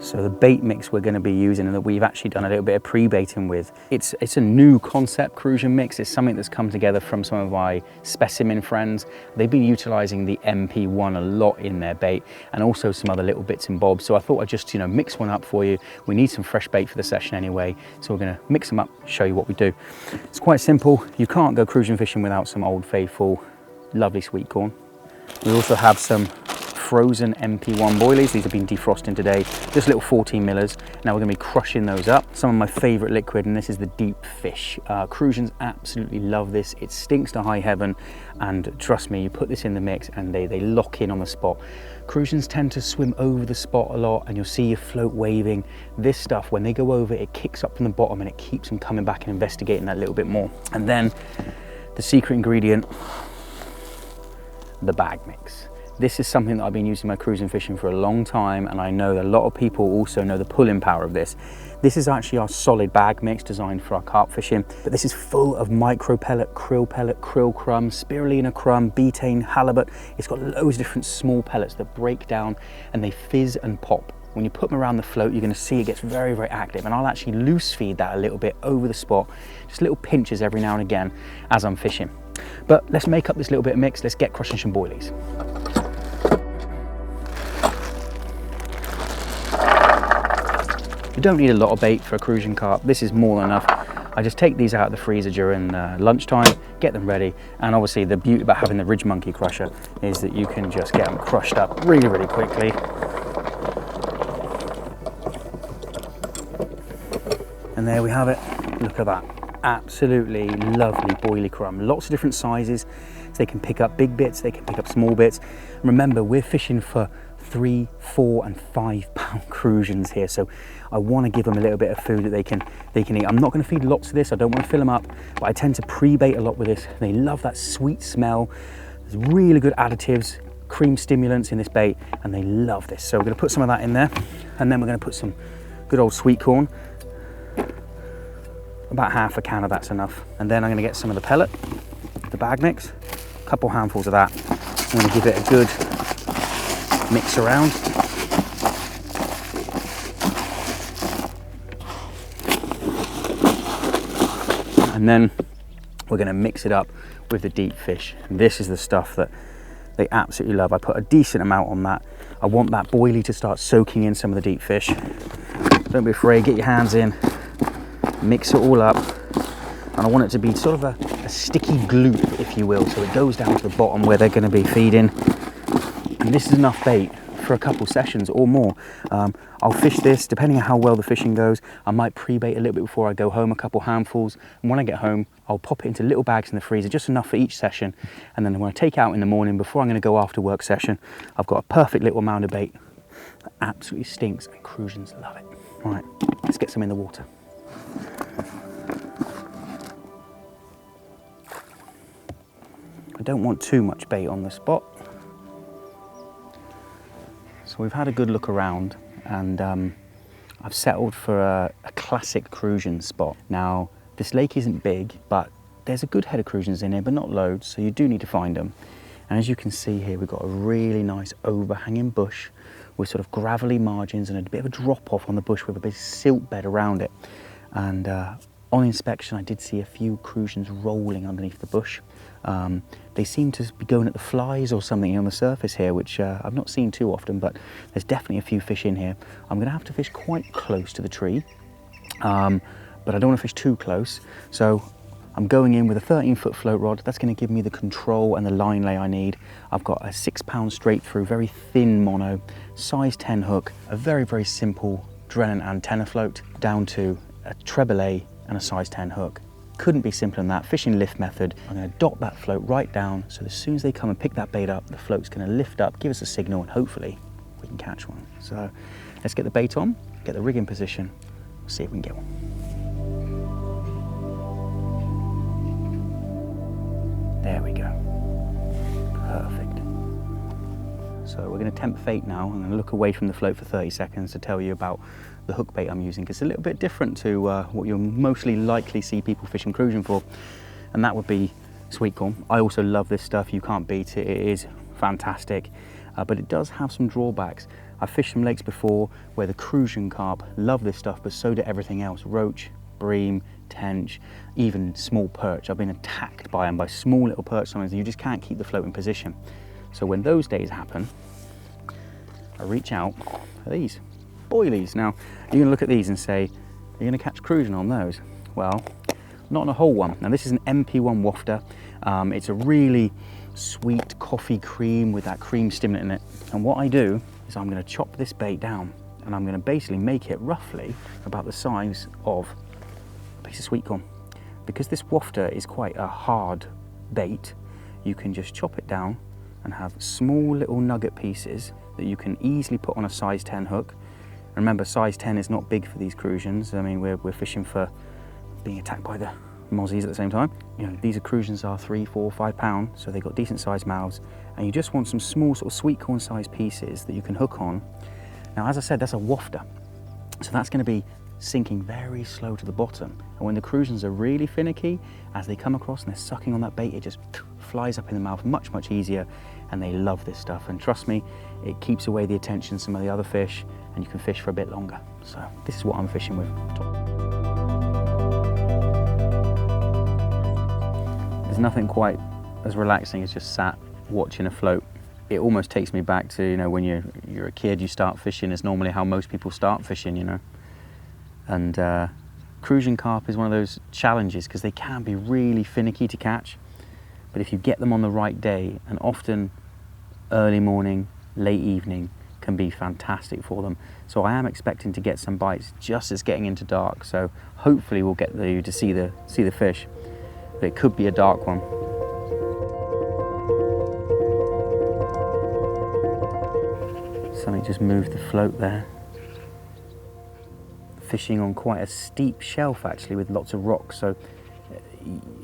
So the bait mix we're going to be using and that we've actually done a little bit of pre-baiting with, it's a new concept Crucian mix. It's something that's come together from some of my specimen friends. They've been utilising the MP1 a lot in their bait and also some other little bits and bobs. So I thought I'd just, you know, mix one up for you. We need some fresh bait for the session anyway. So we're going to mix them up, show you what we do. It's quite simple. You can't go Crucian fishing without some Old Faithful, lovely sweet corn. We also have some frozen MP1 boilies. These have been defrosting today, just little 14 millers. Now we're going to be crushing those up. Some of my favorite liquid, and this is the deep fish. Crucians absolutely love this. It stinks to high heaven, and trust me, you put this in the mix and they lock in on the spot. Crucians tend to swim over the spot a lot, and you'll see your float waving. This stuff, when they go over, it kicks up from the bottom and it keeps them coming back and investigating that little bit more. And then the secret ingredient, the bag mix. This is something that I've been using in my cruising fishing for a long time, and I know that a lot of people also know the pulling power of this. This is actually our solid bag mix designed for our carp fishing, but this is full of micro pellet, krill crumb, spirulina crumb, betaine, halibut. It's got loads of different small pellets that break down and they fizz and pop. When you put them around the float, you're going to see it gets very, very active, and I'll actually loose feed that a little bit over the spot, just little pinches every now and again as I'm fishing. But let's make up this little bit of mix. Let's get crushing some boilies. You don't need a lot of bait for a Crucian carp. This is more than enough. I just take these out of the freezer during lunchtime, get them ready, and obviously the beauty about having the Ridge Monkey crusher is that you can just get them crushed up really, really quickly. And there we have it. Look at that. Absolutely lovely boilie crumb. Lots of different sizes. So they can pick up big bits, they can pick up small bits. Remember, we're fishing for 3, 4 and 5 pound Crucians here, so I want to give them a little bit of food that they can eat. I'm not going to feed lots of this, I don't want to fill them up, but I tend to pre-bait a lot with this. They love that sweet smell. There's really good additives, cream stimulants in this bait, and they love this. So we're going to put some of that in there, and then we're going to put some good old sweet corn. About half a can of that's enough. And then I'm going to get some of the pellet, the bag mix, a couple handfuls of that. I'm going to give it a good mix around. And then we're going to mix it up with the deep fish. And this is the stuff that they absolutely love. I put a decent amount on that. I want that boilie to start soaking in some of the deep fish. Don't be afraid, get your hands in, mix it all up. And I want it to be sort of a sticky gloop, if you will, so it goes down to the bottom where they're going to be feeding. And this is enough bait for a couple sessions or more. I'll fish this, depending on how well the fishing goes. I might pre-bait a little bit before I go home, a couple handfuls. And when I get home, I'll pop it into little bags in the freezer, just enough for each session. And then when I take out in the morning, before I'm going to go after work session, I've got a perfect little amount of bait that absolutely stinks, and Crucians love it. All right, let's get some in the water. I don't want too much bait on the spot. So we've had a good look around, and I've settled for a classic Crucian spot. Now, this lake isn't big, but there's a good head of Crucians in here, but not loads, so you do need to find them. And as you can see here, we've got a really nice overhanging bush with sort of gravelly margins and a bit of a drop off on the bush with a bit of silt bed around it. And on inspection, I did see a few Crucians rolling underneath the bush. They seem to be going at the flies or something on the surface here, which I've not seen too often, but there's definitely a few fish in here. I'm going to have to fish quite close to the tree, but I don't want to fish too close. So I'm going in with a 13-foot float rod. That's going to give me the control and the line lay I need. I've got a 6-pound straight through, very thin mono, size 10 hook, a very, very simple Drennan antenna float, down to a treble A and a size 10 hook. Couldn't be simpler than that. Fishing lift method. I'm going to dot that float right down, so as soon as they come and pick that bait up, the float's going to lift up, give us a signal, and hopefully we can catch one. So let's get the bait on, get the rig in position, see if we can get one. There we go. Perfect. So we're going to tempt fate now. I'm going to look away from the float for 30 seconds to tell you about the hook bait I'm using, because it's a little bit different to what you'll mostly likely see people fishing Crucian for, and that would be sweet corn. I also love this stuff. You can't beat it. It is fantastic, but it does have some drawbacks. I've fished some lakes before where the Crucian carp love this stuff, but so do everything else. Roach, bream, tench, even small perch. I've been attacked by them, by small little perch sometimes, and you just can't keep the float in position. So when those days happen, I reach out for these boilies. Now, you're gonna look at these and say, are you gonna catch Crucian on those? Well, not on a whole one. Now this is an MP1 wafter. It's a really sweet coffee cream with that cream stimulant in it. And what I do is I'm gonna chop this bait down and I'm gonna basically make it roughly about the size of a piece of sweet corn. Because this wafter is quite a hard bait, you can just chop it down and have small little nugget pieces that you can easily put on a size 10 hook. Remember, size 10 is not big for these Crucians. I mean, we're fishing for being attacked by the mozzies at the same time. You know, these Crucians are 3, 4, 5 pounds, so they've got decent sized mouths, and you just want some small sort of sweet corn sized pieces that you can hook on. Now, as I said, that's a wafter, so that's going to be sinking very slow to the bottom. And when the Crucians are really finicky, as they come across and they're sucking on that bait, it just flies up in the mouth much easier, and they love this stuff. And trust me, it keeps away the attention of some of the other fish, and you can fish for a bit longer. So this is what I'm fishing with. There's nothing quite as relaxing as just sat watching a float. It almost takes me back to, you know, when you're a kid, you start fishing. It's normally how most people start fishing, you know. And Crucian carp is one of those challenges because they can be really finicky to catch. But if you get them on the right day, and often early morning, late evening can be fantastic for them. So I am expecting to get some bites just as getting into dark. So hopefully we'll get you to see the fish. But it could be a dark one. Something just moved the float there. Fishing on quite a steep shelf actually with lots of rocks, so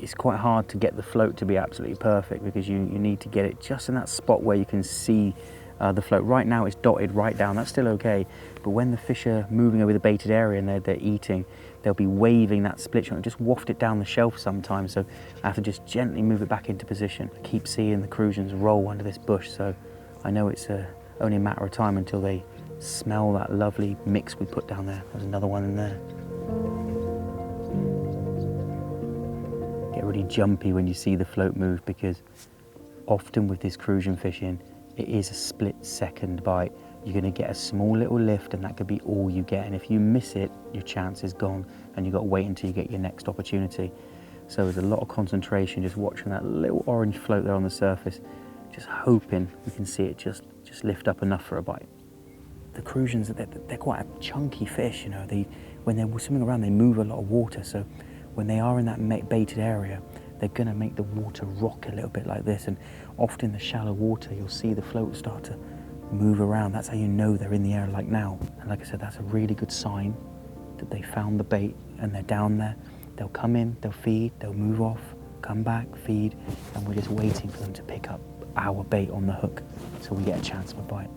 it's quite hard to get the float to be absolutely perfect because you need to get it just in that spot where you can see the float. Right now it's dotted right down, that's still okay, but when the fish are moving over the baited area and they're eating, they'll be waving that split shot and just waft it down the shelf sometimes, so I have to just gently move it back into position. I keep seeing the Crucians roll under this bush, so I know it's only a matter of time until they smell that lovely mix we put down there. There's another one in there. Get really jumpy when you see the float move, because often with this Crucian fishing, it is a split-second bite. You're going to get a small little lift and that could be all you get, and if you miss it, your chance is gone and you've got to wait until you get your next opportunity. So there's a lot of concentration just watching that little orange float there on the surface, just hoping we can see it just lift up enough for a bite. The Crucians, they're quite a chunky fish, you know. When they're swimming around, they move a lot of water, so when they are in that baited area, they're going to make the water rock a little bit like this, and often in the shallow water you'll see the float start to move around. That's how you know they're in the air like now. And like I said, that's a really good sign that they found the bait and they're down there. They'll come in, they'll feed, they'll move off, come back, feed, and we're just waiting for them to pick up our bait on the hook so we get a chance of a bite.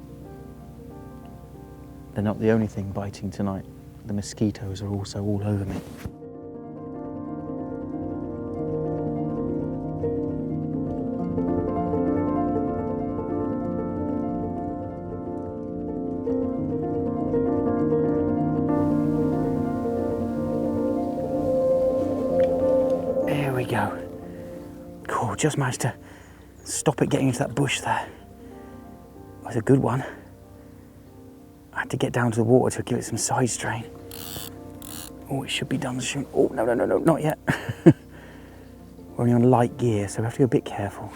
They're not the only thing biting tonight. The mosquitoes are also all over me. There we go. Cool, just managed to stop it getting into that bush there. That was a good one. I had to get down to the water to give it some side strain. Oh, it should be done soon. Oh, no, not yet. We're only on light gear, so we have to be a bit careful.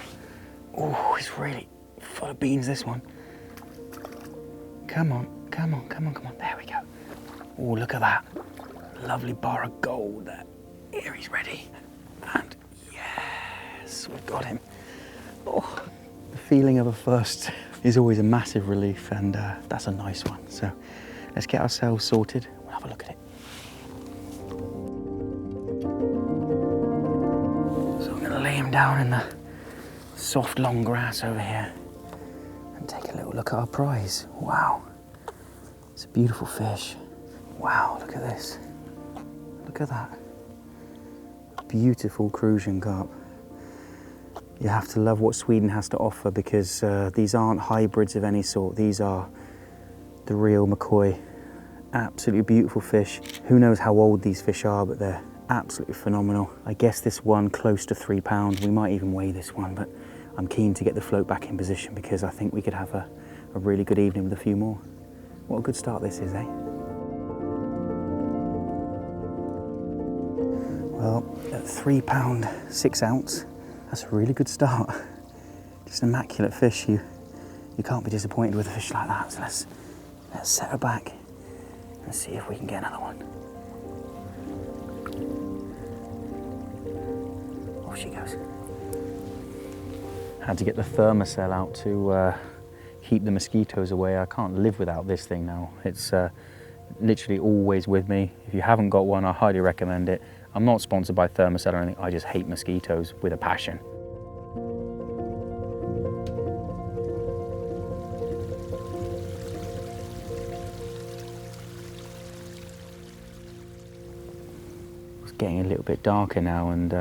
Oh, it's really full of beans, this one. Come on. There we go. Oh, look at that. Lovely bar of gold there. Here, he's ready. And yes, we've got him. Oh, the feeling of a first is always a massive relief, and that's a nice one. So let's get ourselves sorted. We'll have a look at it. So I'm going to lay him down in the soft long grass over here and take a little look at our prize. Wow, it's a beautiful fish. Wow, look at this. Look at that. Beautiful Crucian carp. You have to love what Sweden has to offer, because these aren't hybrids of any sort. These are the real McCoy. Absolutely beautiful fish. Who knows how old these fish are, but they're absolutely phenomenal. I guess this one close to 3 pounds. We might even weigh this one, but I'm keen to get the float back in position because I think we could have a really good evening with a few more. What a good start this is, eh? Well, at 3 pound 6 ounce, that's a really good start. Just an immaculate fish. You can't be disappointed with a fish like that. So let's set her back and see if we can get another one. Off she goes. Had to get the thermocell out to keep the mosquitoes away. I can't live without this thing now. It's literally always with me. If you haven't got one, I highly recommend it. I'm not sponsored by Thermocell or anything. I just hate mosquitoes with a passion. It's getting a little bit darker now, and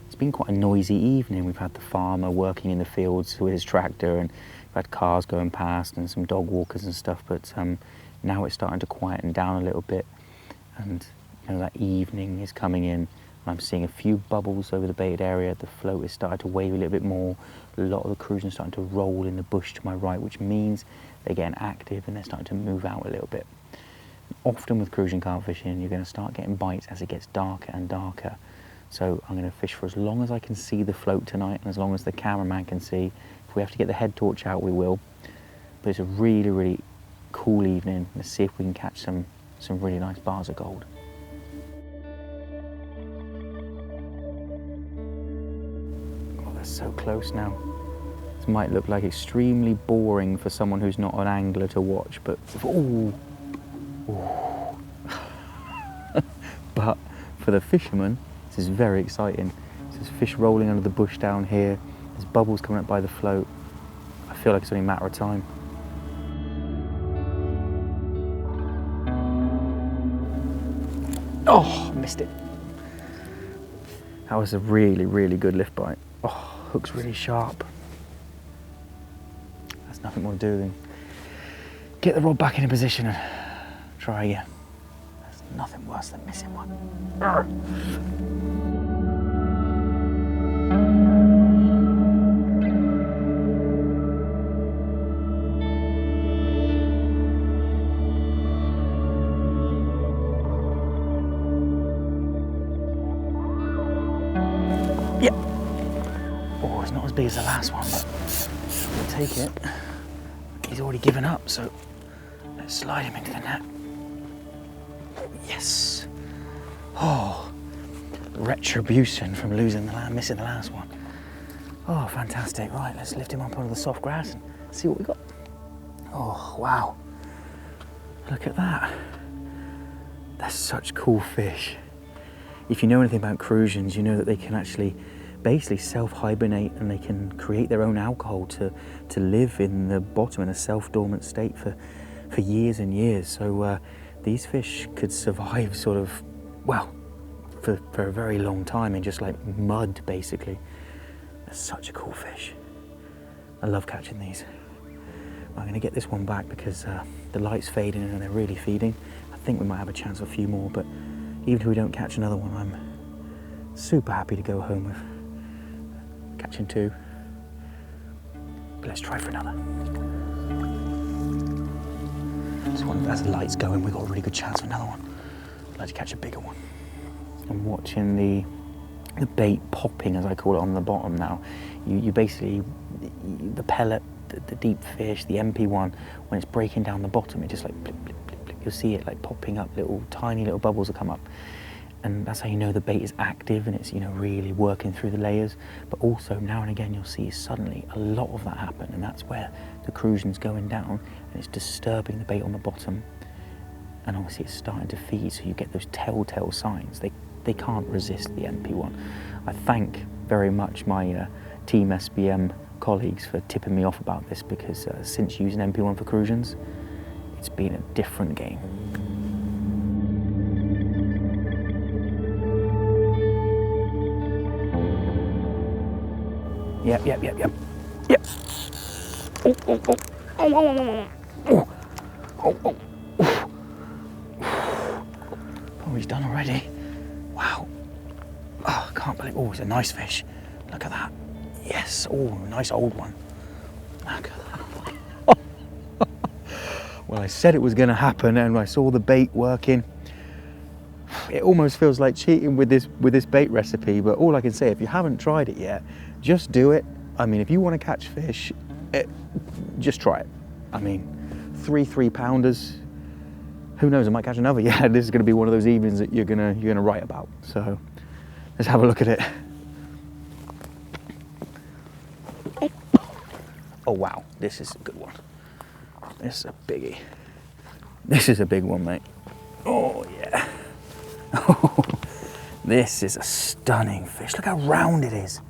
it's been quite a noisy evening. We've had the farmer working in the fields with his tractor, and we've had cars going past and some dog walkers and stuff, but now it's starting to quieten down a little bit, and you know, that evening is coming in. I'm seeing a few bubbles over the baited area. The float is starting to wave a little bit more. A lot of the Crucians starting to roll in the bush to my right, which means they're getting active and they're starting to move out a little bit. Often with Crucian carp fishing, you're going to start getting bites as it gets darker and darker. So I'm going to fish for as long as I can see the float tonight, and as long as the cameraman can see. If we have to get the head torch out, we will. But it's a really, really cool evening. Let's see if we can catch some really nice bars of gold. So close now. This might look like extremely boring for someone who's not an angler to watch, but ooh. But for the fisherman, this is very exciting. There's fish rolling under the bush down here. There's bubbles coming up by the float. I feel like it's only a matter of time. Oh, missed it. That was a really, really good lift bite. Oh. Hook's really sharp. There's nothing more to do than get the rod back in position and try again. There's nothing worse than missing one. Yep. Oh, it's not as big as the last one, but we'll take it. He's already given up, so let's slide him into the net. Yes. Oh, retribution from missing the last one. Oh, fantastic. Right, let's lift him up onto the soft grass and see what we got. Oh, wow. Look at that. That's such cool fish. If you know anything about Crucians, you know that they can actually basically self-hibernate, and they can create their own alcohol to live in the bottom in a self-dormant state for years and years. So these fish could survive sort of, well, for a very long time in just like mud, basically. That's such a cool fish. I love catching these. I'm going to get this one back because the light's fading and they're really feeding. I think we might have a chance of a few more, but even if we don't catch another one, I'm super happy to go home with catching 2. But let's try for another. This one, as the light's going, we've got a really good chance of another one. I'd like to catch a bigger one. I'm watching the bait popping, as I call it, on the bottom now. You basically, the pellet, the deep fish, the MP1, when it's breaking down the bottom, it just like blip, blip, blip, blip. You'll see it like popping up, tiny little bubbles will come up. And that's how you know the bait is active and it's, you know, really working through the layers. But also now and again you'll see suddenly a lot of that happen, and that's where the Crucian's going down and it's disturbing the bait on the bottom. And obviously it's starting to feed, so you get those telltale signs. They can't resist the MP1. I thank very much my Team SBM colleagues for tipping me off about this, because since using MP1 for Crucians, it's been a different game. Yep. Oh. Oh. Oh, he's done already. Wow. Oh, I can't believe, oh, it's a nice fish. Look at that. Yes, oh, nice old one. Look at that. Well, I said it was gonna happen and I saw the bait working. It almost feels like cheating with this bait recipe, but all I can say, if you haven't tried it yet, just do it. I mean, if you want to catch fish, just try it. I mean, 3-pounders, who knows, I might catch another. Yeah, this is going to be one of those evenings that you're gonna write about. So let's have a look at it. Oh wow, this is a good one. This is a biggie. This is a big one, mate. Oh yeah. Oh, this is a stunning fish. Look how round it is.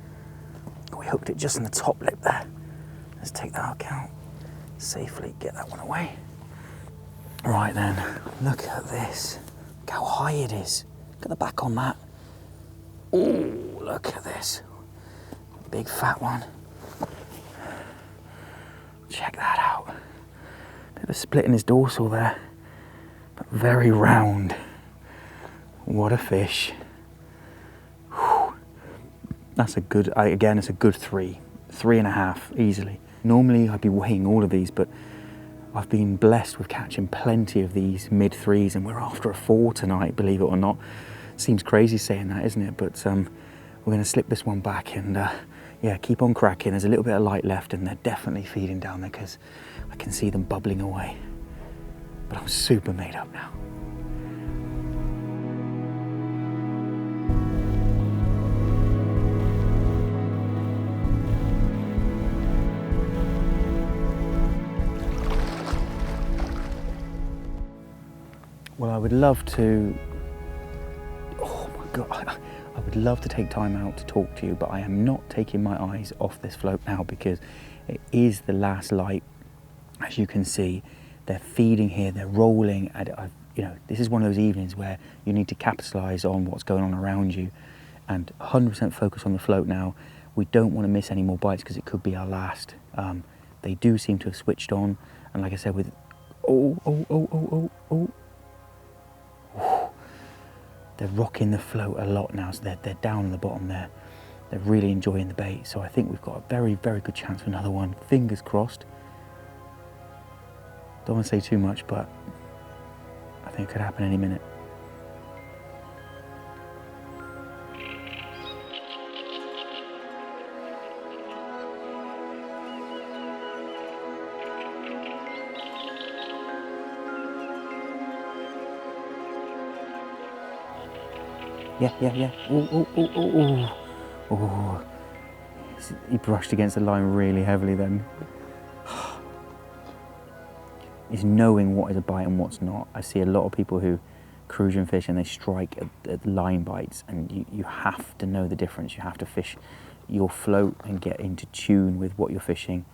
We hooked it just in the top lip there. Let's take that out. Safely get that one away. Right then, look at this. Look how high it is. Look at the back on that. Oh, look at this. Big fat one. Check that out. Bit of a split in his dorsal there, but very round. What a fish. Whew. That's a good, again, it's a good 3.5 easily. Normally I'd be weighing all of these, but I've been blessed with catching plenty of these mid-3s, and we're after a 4 tonight, believe it or not. Seems crazy saying that, isn't it? But we're going to slip this one back and yeah, keep on cracking. There's a little bit of light left and they're definitely feeding down there because I can see them bubbling away. But I'm super made up now. Well, I would love to, oh my God, I would love to take time out to talk to you, but I am not taking my eyes off this float now because it is the last light. As you can see, they're feeding here, they're rolling. You know, this is one of those evenings where you need to capitalize on what's going on around you and 100% focus on the float now. We don't want to miss any more bites because it could be our last. They do seem to have switched on. And like I said, with, oh. They're rocking the float a lot now, so they're down on the bottom there. They're really enjoying the bait, so I think we've got a very, very good chance for another one. Fingers crossed. Don't want to say too much, but I think it could happen any minute. Yeah. Oh. He brushed against the line really heavily then. Is knowing what is a bite and what's not. I see a lot of people who Crucian fish and they strike at line bites, and you have to know the difference. You have to fish your float and get into tune with what you're fishing.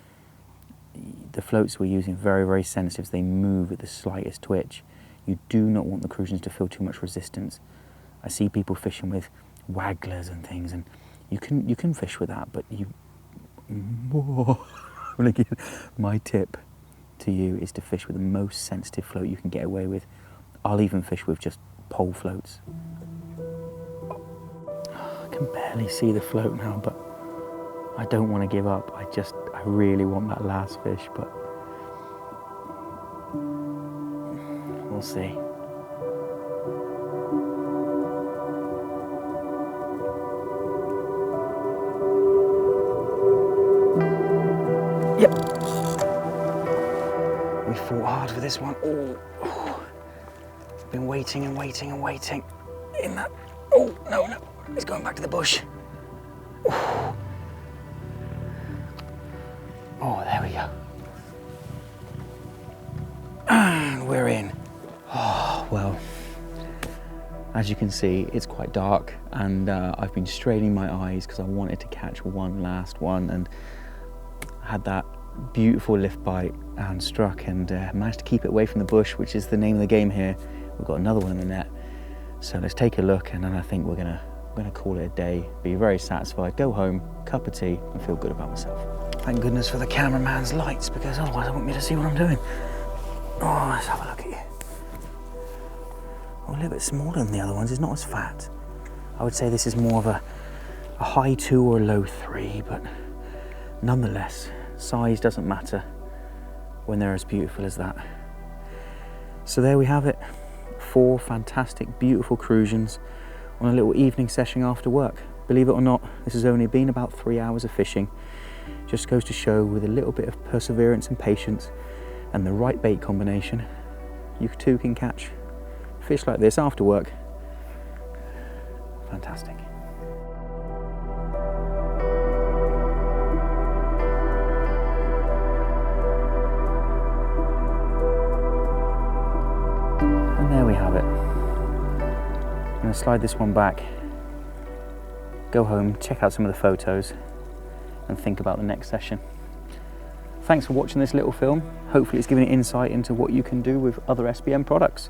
The floats we're using are very, very sensitive. They move at the slightest twitch. You do not want the Crucians to feel too much resistance. I see people fishing with wagglers and things, and you can fish with that, but my tip to you is to fish with the most sensitive float you can get away with. I'll even fish with just pole floats. I can barely see the float now, but I don't want to give up. I really want that last fish, but we'll see. Yep. We fought hard for this one. Oh. Been waiting and waiting and waiting. In that. Oh, no. He's going back to the bush. Oh, there we go. And we're in. Oh, well. As you can see, it's quite dark, and I've been straining my eyes because I wanted to catch one last one, and I had that beautiful lift bite and struck, and managed to keep it away from the bush, which is the name of the game here. We've got another one in the net, so let's take a look, and then I think we're gonna call it a day. Be very satisfied, go home, cup of tea, and feel good about myself. Thank goodness for the cameraman's lights, because otherwise I wouldn't be able to see what I'm doing. Oh, let's have a look at you. Oh, a little bit smaller than the other ones. It's not as fat. I would say this is more of a high 2 or a low 3, but nonetheless, size doesn't matter when they're as beautiful as that. So there we have it. 4 fantastic, beautiful Crucians on a little evening session after work. Believe it or not, this has only been about 3 hours of fishing. Just goes to show, with a little bit of perseverance and patience and the right bait combination, you too can catch fish like this after work. Fantastic. And there we have it. I'm going to slide this one back, go home, check out some of the photos and think about the next session. Thanks for watching this little film. Hopefully it's given you insight into what you can do with other SBM products.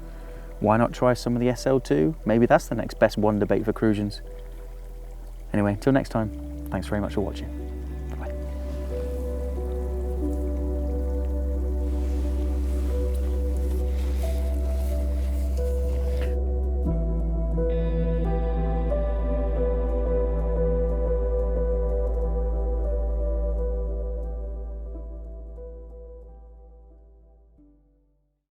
Why not try some of the SL2? Maybe that's the next best wonder bait for Crucians. Anyway, until next time, thanks very much for watching.